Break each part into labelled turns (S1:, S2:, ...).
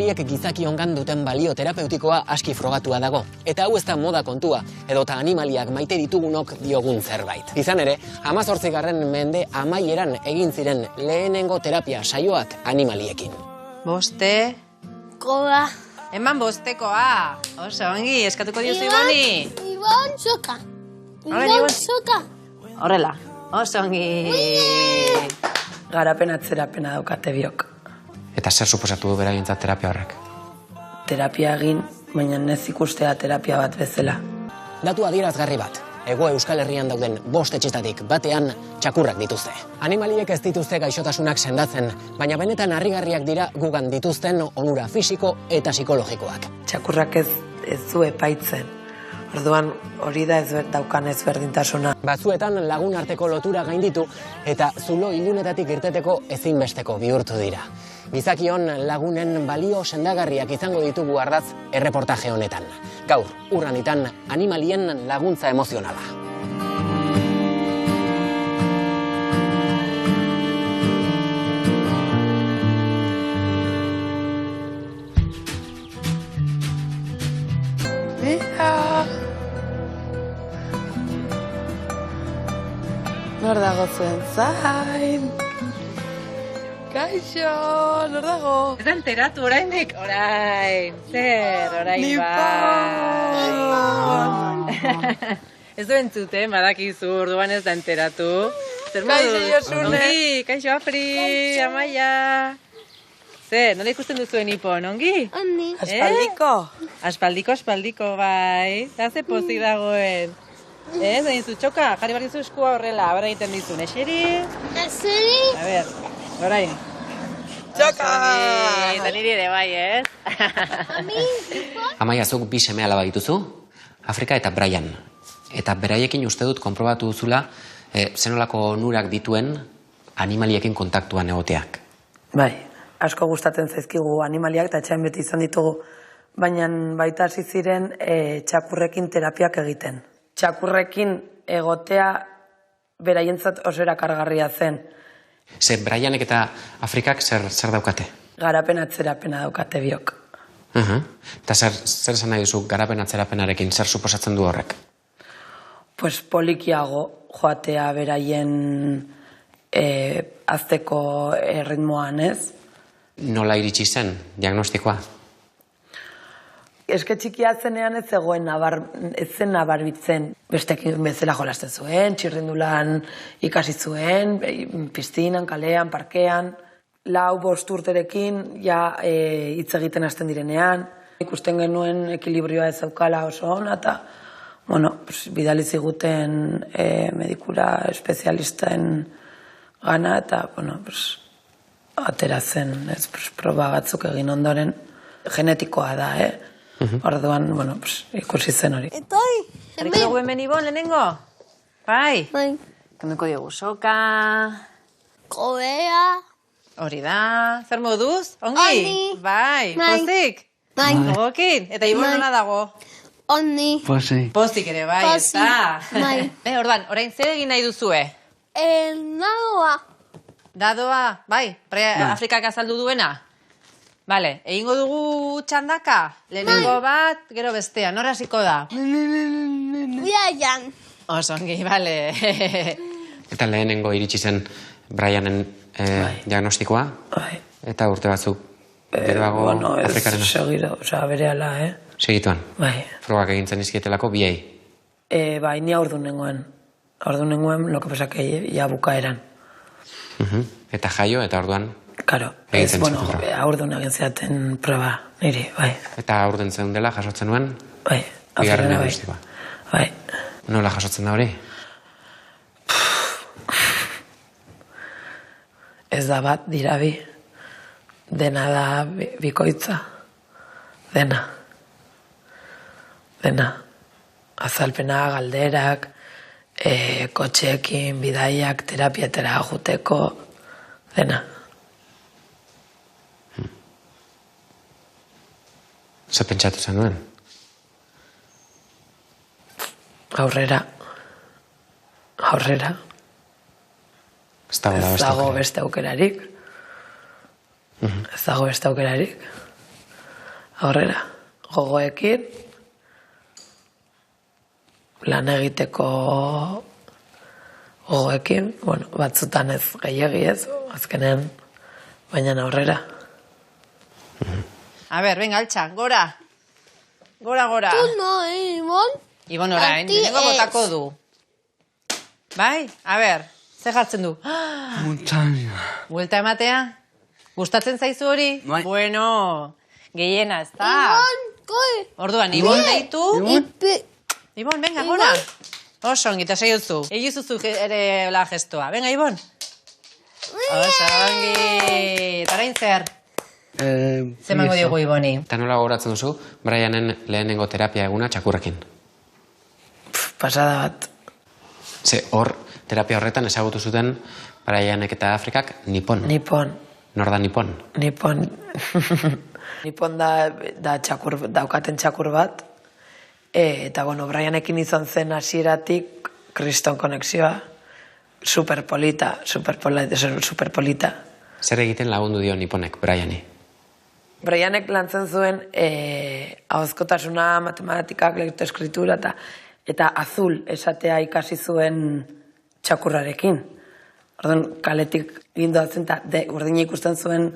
S1: Animaliek gizaki ongan duten balio terapeutikoa aski frogatua dago. Eta hau ez da moda kontua, edota animaliak maite ditugunok diogun zerbait. Izan ere, 18. mende amaieran egin ziren lehenengo terapia saioak animaliekin.
S2: Boste.
S3: Koa.
S2: Eman bostekoa. Oso, ongi, eskatuko diozu Iboni.
S3: Ibon soka.
S2: Ibon
S3: soka.
S2: Horrela, oso ongi.
S4: Garapen atzerapena daukate biok.
S5: Eta zer suposatu du beraientzat terapia horrek?
S4: Terapia egin, baina ez ikustea terapia bat bezala.
S1: Datu adierazgarri bat. Hego Euskal Herrian dauden 5 etxetatik batean txakurrak dituzte. Animaliek ez dituzte gaixotasunak sendatzen, baina benetan harrigarriak dira gugan dituzten onura fisiko eta psikologikoak.
S4: Txakurrak ez du epaitzen. Orduan hori da daukan ezberdintasuna.
S1: Batzuetan lagun arteko lotura gainditu eta zulo ilunetatik irteteko ezinbesteko bihurtu dira. Gizakion lagunen balio sendagarriak izango ditugu ardatz erreportaje honetan. Gaur, Urranitan animalien laguntza emozionala.
S4: Nor dago zuen zain? Kaixo, nor dago?
S2: Ez da enteratu orainik? Orain, zer, orain Ez du entzuten, badakizu, orduan ez da enteratu. Zer modu?
S4: Kaixo, Josune.
S2: Ongi, kaixo Afri, Amaia. Zer, nola ikusten duzuen Ipon, ongi?
S3: Ondi.
S4: Aspaldiko?
S2: Aspaldiko, bai. Eta ze pozik dagoen. Ez, egin zu txoka, jarri behar dizu eskua horrela, abera egiten dizun, eseri?
S3: Eseri?
S2: A ber, orain.
S4: Txoka!
S2: Eta niri ere bai, ez?
S5: Amaia, zuk 2 seme-alaba dituzu, Afrika eta Brian. Eta beraiekin uste dut konprobatu duzula zenolako onurak dituen animaliekin kontaktuan egoteak.
S4: Bai, asko gustatzen zaizkigu animaliak eta etxean beti izan ditugu, baina baita hasi ziren txakurrekin terapiak egiten. Txakurrekin egotea beraientzat oso erakargarria zen.
S5: Ze Brianek eta Afrikak zer daukate?
S4: Garapen atzerapena daukate biok.
S5: Eta zer esan nahi duzu garapen atzerapenarekin, zer suposatzen du horrek?
S4: Pues polikiago joatea beraien azteko ritmoan, ez?
S5: Nola iritsi zen diagnostikoa?
S4: Eske txikia zenean ez zegoen ez zen nabarbitzen. Bestekin bezala jolasten zuen, txirrindulan ikasi zuen, piztinan, kalean, parkean. 4-5 urterekin ja hitz egiten hasten direnean. Ikusten genuen ekilibrioa ez zaukala oso ona eta bidali ziguten medikura espezialisten gana eta atera zen, proba batzuk egin ondoren genetikoa da, Orduan, ikusi zen hori.
S3: Etoi.
S2: Jarriko dugu hemen Ibon, lehenengo? Bai?
S3: Bai.
S2: Kenduko diogu soka.
S3: Koea.
S2: Hori da. Zer moduz? Ongi?
S3: Ongi.
S2: Bai.
S3: Bai.
S2: Pozik?
S3: Bai.
S2: Gogokin? Eta Ibon
S3: Bai.
S2: nona dago?
S3: Ondi.
S2: Pozik ere, bai, ez
S3: Pozik.
S2: da?
S3: Bai.
S2: Orduan, orain zer egin nahi duzue?
S3: Nadoa.
S2: Dadoa, bai, Afrikak azaldu duena? Bale, egingo dugu txandaka? Lehenengo bat, gero bestea, nora hasiko da?
S3: Brian.
S2: Oso ongi, bale.
S5: Eta lehenengo iritsi zen Brianen diagnostikoa?
S4: Bai.
S5: Eta urte batzuk geroago Afrikarena?
S4: Segiro, berehala,
S5: Segituan?
S4: Bai.
S5: Frogak egintzen izkietelako biei?
S4: Bai, ni aurdun nengoen. Aurdun nengoen, lo que pasa que ya bukaeran.
S5: Eta jaio, eta orduan?
S4: Karo, aurdun egin zeaten proba, niri, bai.
S5: Eta aurden zeun dela, jasotzen nuen?
S4: Bai,
S5: Bigarren
S4: bai.
S5: diagnostikoa.
S4: Bai.
S5: Nola jasotzen da hori?
S4: Ez da bat, dira bi. Dena da bikoitza. Dena. Azalpena, galderak, kotxeekin, bidaiak, terapiatera juteko, dena.
S5: Zer pentsatu zenuen?
S4: Aurrera. Ez dago beste aukerarik. Ez dago beste aukerarik. aurrera, gogoekin, lan egiteko gogoekin, bueno, batzutan ez gehiegi ez, azkenean, baina aurrera.
S2: A ber, venga, altxa, gora. Gora.
S3: Tú no, Ivonne.
S2: Ibon orain,
S3: Anti
S2: lehenengo
S3: ez.
S2: botako du. Bai, a ber, ze jartzen du?
S6: Montaña.
S2: Buelta ematea? Gustatzen zaizu hori?
S6: Bai.
S2: Bueno, gehiena, ez da?
S3: Ivonne, koi.
S2: Orduan, Ibon deitu.
S3: Ipi.
S2: Ibon, venga, gora. Oso ongi, eta seiozu. Egizuzu ere la gestoa. Venga, Ibon. Oso ongi. Eta orain zer? Zemango diogu Iboni.
S5: Eta nola gogoratzen duzu, Brianen lehenengo terapia eguna txakurrekin?
S4: Pasada bat.
S5: Ze hor, terapia horretan ezagutu zuten Brianek eta Afrikak nipon.
S4: Nipon.
S5: Nor da nipon?
S4: Nipon. Nipon da daukaten txakur bat. Eta, bueno, Brianekin izan zen hasieratik kriston konexioa. Superpolita.
S5: Zer egiten lagundu dio niponek, Briani?
S4: Brianek lantzen zuen ahozkotasuna, matematikak, lectoeskritura eta azul esatea ikasi zuen txakurrarekin. Orduan, kaletik gindoatzen eta urdin ikusten zuen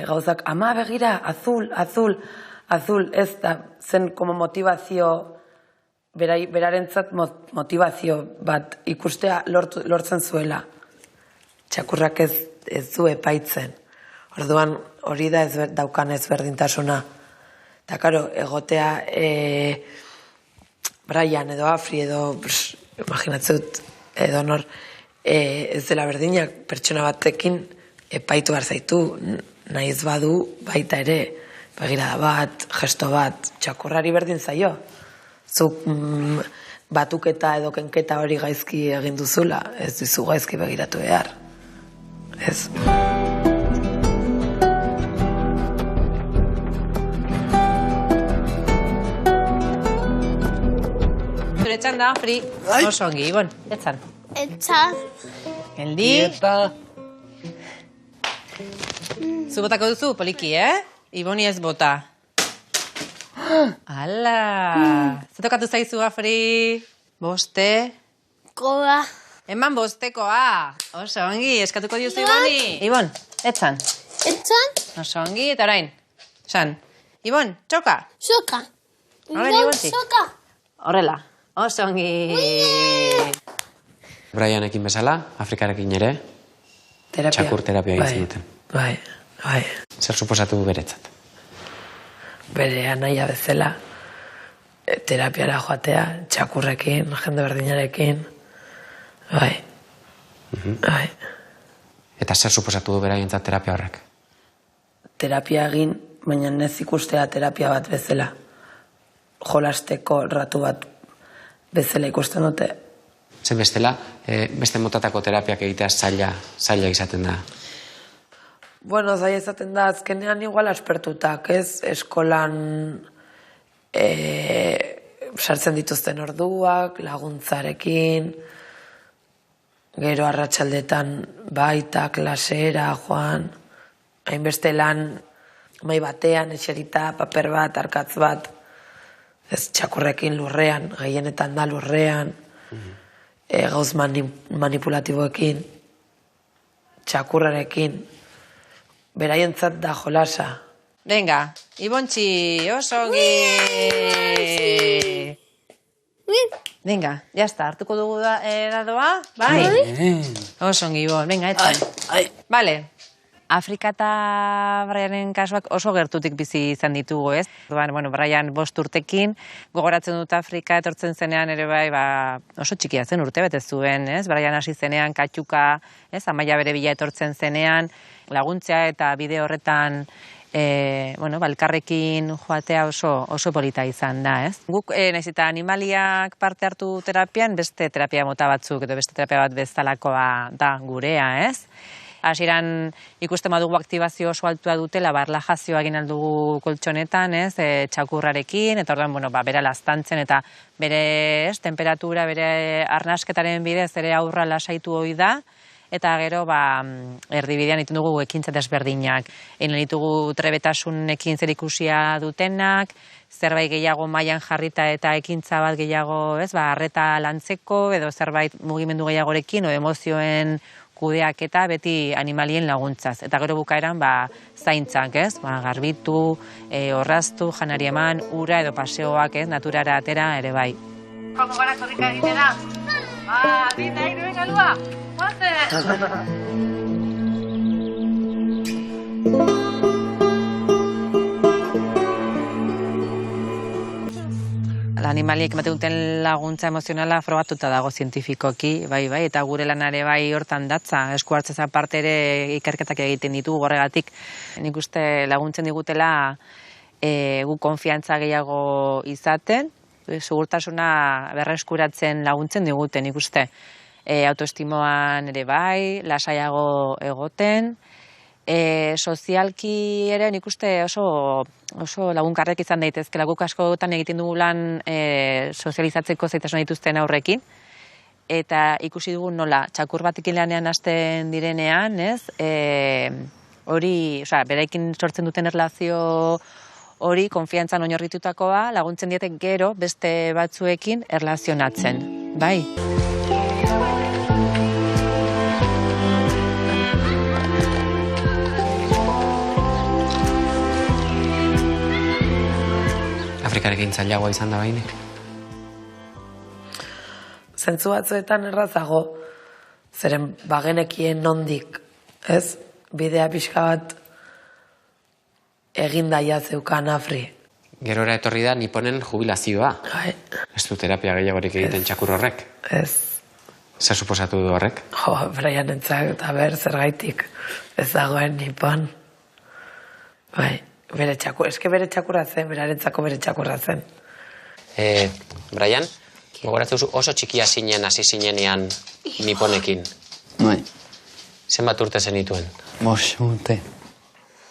S4: gauzak, ama begira, azul, ez da zen como motivazio, berarentzat motivazio bat ikustea lortzen zuela. Txakurrak ez du epaitzen. Orduan, hori da daukan ezberdintasuna. Eta, karo, egotea Brian edo Afri edo, imaginatzut, edo nor, ez dela berdinak pertsona batekin epaitu behar zaitu, nahiz badu baita ere, begirada bat, gesto bat, txakurrari berdin zaio. Zuk batuketa edo kenketa hori gaizki egin duzula, ez duzu gaizki begiratu behar. Ez.
S2: Zure txanda, Afri. Oso ongi, Ibon, etzan.
S3: Echa.
S2: Geldi. Zu botako duzu, poliki, Iboni ez bota. Ala! Zetokatu zaizu, Afri? Boste?
S3: Gora.
S2: Eman bostekoa. Oso ongi, eskatuko diozu Iboni. Ibon, etzan.
S3: Echan.
S2: Oso ongi, eta orain. San. Ibon, txoka.
S3: Soka.
S2: Horren Ibonti.
S3: Soka.
S2: Horrela. Oso ongi.
S5: Brianekin bezala, Afrikarekin ere, txakur terapia egiten duten.
S4: Bai.
S5: Zer suposatu beretzat?
S4: Bere anaia bezala, terapiara joatea, txakurrekin, jende berdinarekin. Bai.
S5: Eta zer suposatu du beraientzat terapia horrek?
S4: Terapia egin, baina ez ikustea terapia bat bezala. Jolasteko ratu bat bezala ikusten dute.
S5: Zen bestela, beste motatako terapiak egitea zaila izaten da.
S4: Bueno, zaila izaten da, azkenean igual aspertutak, ez? Eskolan sartzen dituzten orduak, laguntzarekin, gero arratsaldetan baita, klasera, joan, hainbeste lan, mai batean, eserita, paper bat, arkatz bat, ez txakurrekin lurrean, gehienetan da lurrean, gauz manipulatiboekin, txakurrarekin, beraientzat da jolasa.
S2: Venga, Ibontxi, oso ongi. Venga, ya está, hartuko dugu dadoa, bai? Oso ongi, Ibon, venga, etzan. Vale. Afrika eta Brianen kasuak oso gertutik bizi izan ditugu, ez? Bueno, Brian 5 urtekin, gogoratzen dut Afrika etortzen zenean ere bai, oso txikia zen urte bete zuen, ez? Brian hasi zenean katxuka, ez? Amaia bere bila etortzen zenean, laguntzea eta bide horretan elkarrekin joatea oso polita izan da, ez? Guk, nahiz eta animaliak parte hartu terapian, beste terapia mota batzuk edo beste terapia bat bezalakoa da gurea, ez? Hasieran ikusten badugu aktibazio oso altua dutela, erlajazioa egin aldugu koltsonetan, ez, txakurrarekin, eta orduan, bere laztantzen eta bere temperatura, bere arnasketaren bidez ere aurra lasaitu hoi da, eta gero erdibidean egiten dugu ekintza desberdinak. Egin ditugu trebetasunekin zerikusia dutenak, zerbait gehiago mailan jarrita eta ekintza bat gehiago, arreta lantzeko, edo zerbait mugimendu gehiagorekin, o emozioen kudeaketa beti animalien laguntzaz. Eta gero bukaeran zaintzak, garbitu, orraztu, janari eman, ura edo paseoak, naturara atera ere bai. Joko gara korrika egitera. Dita, venga, lua. Animaliek ematen duten laguntza emozionala frogatuta dago zientifikoki, bai, eta gure lanare bai hortan datza, esku hartzez aparte ere ikerketak egiten ditu horregatik. Nik uste laguntzen digutela gu konfiantza gehiago izaten, segurtasuna berreskuratzen laguntzen diguten, nik uste autoestimoan ere bai, lasaiago egoten, sozialki ere nik uste oso lagunkarrek izan daitezkela, guk askotan egiten dugu lan sozializatzeko zaitasuna dituzten aurrekin, eta ikusi dugu nola, txakur batekin lanean hasten direnean, hori, beraikin sortzen duten erlazio hori, konfiantzan oinarritutakoa, laguntzen diete gero beste batzuekin erlazionatzen, bai?
S5: Afrikarekin zailagoa izan da bainek?
S4: Zentzu batzuetan errazago, zeren bagenekien nondik, bidea pixka bat egindaia zeukan Afri.
S5: Gerora etorri da Niponen jubilazioa. Ez du terapia gehiagorik egiten txakur horrek?
S4: Ez.
S5: Zer suposatu du horrek?
S4: Brian entzak eta zergaitik ez dagoen Nipon. Bai. Bere txakurra zen, berarentzako bere txakurra zen.
S5: Brian, gogoratzen oso txikia zinen, hasi zinenean Niponekin.
S6: Bai.
S5: Zenbat urte zenituen?
S6: 5 urte.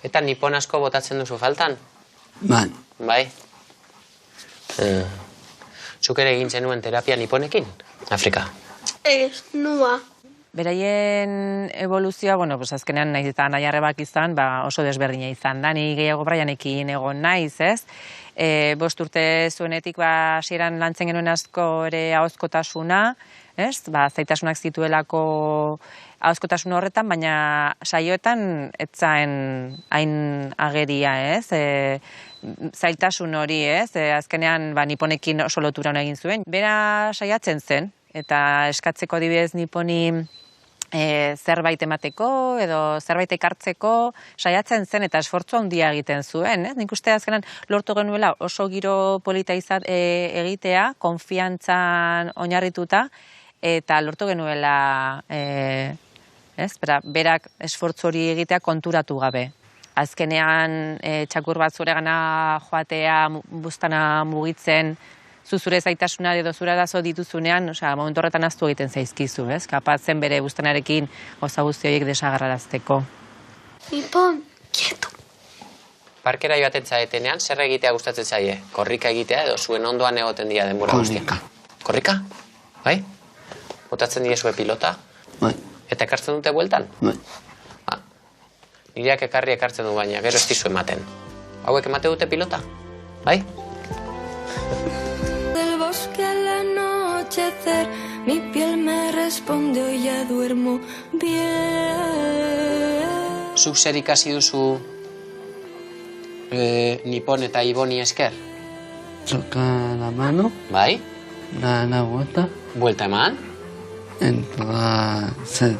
S5: Eta Nipon asko botatzen duzu faltan?
S6: Bai.
S5: Bai? Zuk ere egin zenuen terapia Niponekin? Afrika?
S3: Ez, nua.
S2: Beraien evoluzioa, azkenean nahiz eta nahi arrebak izan, oso desberdina izan da. Ni gehiago Brianekin egon naiz, 5 urte zuenetik hasieran lantzen genuen asko ere ahozkotasuna, zaitasunak zituelako ahozkotasun horretan, baina saioetan etzaen hain ageria, zailtasun hori, azkenean Niponekin oso lotura hona egin zuen. Bera saiatzen zen, eta eskatzeko adibidez Niponi zerbait emateko edo zerbait ekartzeko saiatzen zen eta esfortzu handia egiten zuen. Nik uste azkenan lortu genuela oso giro polita egitea, konfiantzan oinarrituta, eta lortu genuela berak esfortzu hori egitea konturatu gabe. Azkenean txakur bat zuregana joatea, buztana mugitzen, zure zaitasuna edo zure arazo dituzunean, momentu horretan ahaztu egiten zaizkizu, kapatzen bere buztanarekin gauza guzti horiek desagerrarazteko.
S3: Nipon, kietu.
S5: Parkera joaten zaetenean, zer egitea gustatzen zaie? Korrika egitea edo zuen ondoan egoten dira denbora guztiak? Korrika. Bai? Botatzen diezue pilota?
S6: Bai.
S5: Eta ekartzen dute bueltan?
S6: Bai.
S5: Nireak ekartzen du baina, gero ez dizu ematen. Hauek emate dute pilota? Bai?
S7: Del bosque al anochecer, mi piel me responde, hoy ya duermo bien.
S5: Zuk zer ikasi duzu Nipon eta Iboni esker?
S6: Toca la mano.
S5: Bai?
S6: Da la vuelta.
S5: Buelta eman?
S6: Entra sei.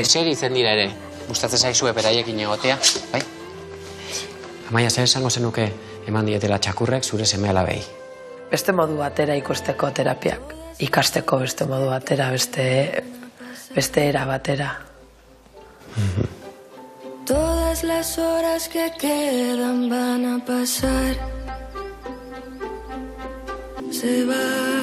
S5: Zer izen dira ere. Gustatzen zaizue beraiekin egotea, bai? Amaia, zer esango zenuke eman dietela txakurrek zure seme-alabei?
S4: Beste modu batera ikusteko terapiak. Ikasteko beste modu batera, beste era batera.
S7: Todas las horas que quedan van a pasar. Se va.